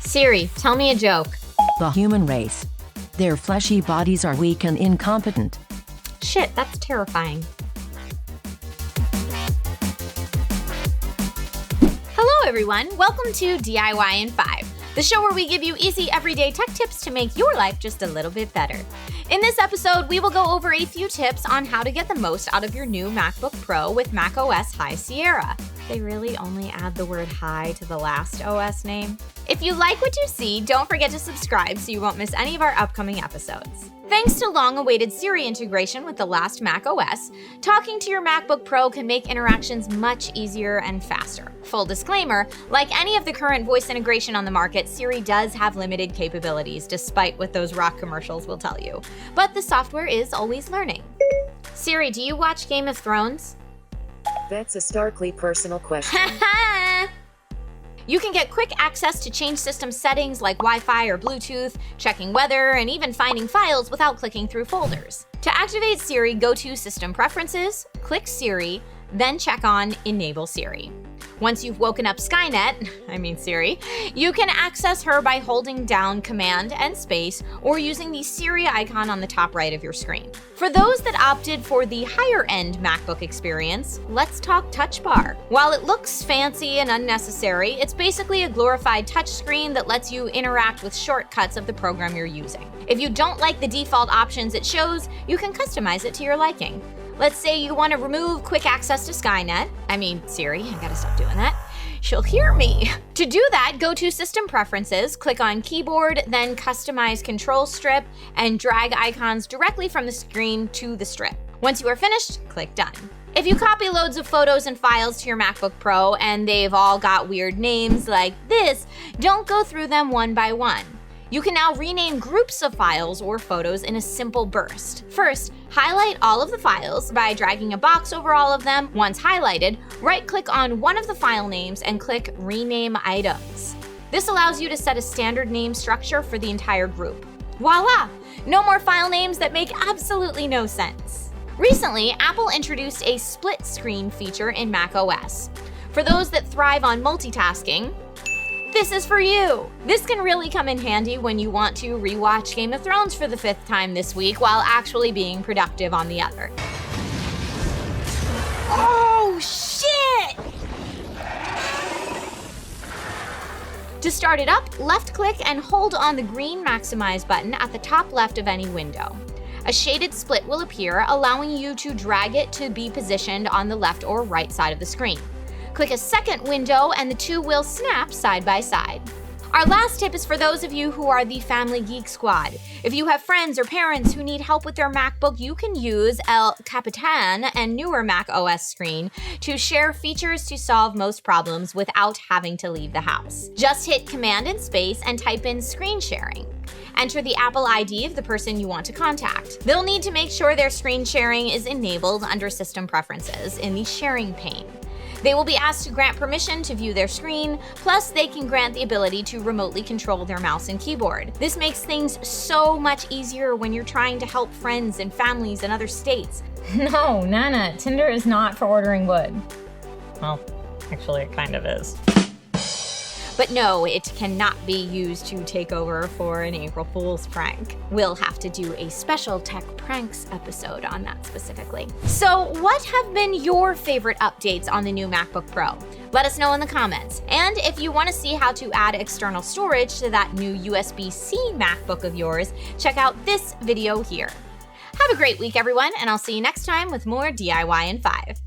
Siri, tell me a joke. The human race. Their fleshy bodies are weak and incompetent. Shit, that's terrifying. Hello everyone, welcome to DIY in 5, the show where we give you easy everyday tech tips to make your life just a little bit better. In this episode, we will go over a few tips on how to get the most out of your new MacBook Pro with macOS High Sierra. They really only add the word high to the last OS name. If you like what you see, don't forget to subscribe so you won't miss any of our upcoming episodes. Thanks to long-awaited Siri integration with the last macOS, talking to your MacBook Pro can make interactions much easier and faster. Full disclaimer, like any of the current voice integration on the market, Siri does have limited capabilities, despite what those rock commercials will tell you. But the software is always learning. Siri, do you watch Game of Thrones? That's a starkly personal question. You can get quick access to change system settings like Wi-Fi or Bluetooth, checking weather, and even finding files without clicking through folders. To activate Siri, go to System Preferences, click Siri, then check on Enable Siri. Once you've woken up Skynet, Siri, you can access her by holding down Command and Space or using the Siri icon on the top right of your screen. For those that opted for the higher-end MacBook experience, let's talk Touch Bar. While it looks fancy and unnecessary, it's basically a glorified touchscreen that lets you interact with shortcuts of the program you're using. If you don't like the default options it shows, you can customize it to your liking. Let's say you want to remove quick access to Skynet. Siri, I gotta stop doing that. She'll hear me. To do that, go to System Preferences, click on Keyboard, then Customize Control Strip, and drag icons directly from the screen to the strip. Once you are finished, click Done. If you copy loads of photos and files to your MacBook Pro and they've all got weird names like this, don't go through them one by one. You can now rename groups of files or photos in a simple burst. First, highlight all of the files by dragging a box over all of them. Once highlighted, right-click on one of the file names and click Rename Items. This allows you to set a standard name structure for the entire group. Voila! No more file names that make absolutely no sense. Recently, Apple introduced a split screen feature in macOS. For those that thrive on multitasking, this is for you! This can really come in handy when you want to rewatch Game of Thrones for the 5th time this week while actually being productive on the other. Oh, shit! To start it up, left-click and hold on the green Maximize button at the top left of any window. A shaded split will appear, allowing you to drag it to be positioned on the left or right side of the screen. Click a second window and the two will snap side by side. Our last tip is for those of you who are the Family Geek Squad. If you have friends or parents who need help with their MacBook, you can use El Capitan and newer macOS screen to share features to solve most problems without having to leave the house. Just hit Command and Space and type in screen sharing. Enter the Apple ID of the person you want to contact. They'll need to make sure their screen sharing is enabled under System Preferences in the sharing pane. They will be asked to grant permission to view their screen, plus they can grant the ability to remotely control their mouse and keyboard. This makes things so much easier when you're trying to help friends and families in other states. No, Nana, Tinder is not for ordering wood. Well, actually it kind of is. But no, it cannot be used to take over for an April Fool's prank. We'll have to do a special tech pranks episode on that specifically. So what have been your favorite updates on the new MacBook Pro? Let us know in the comments. And if you want to see how to add external storage to that new USB-C MacBook of yours, check out this video here. Have a great week, everyone, and I'll see you next time with more DIY in 5.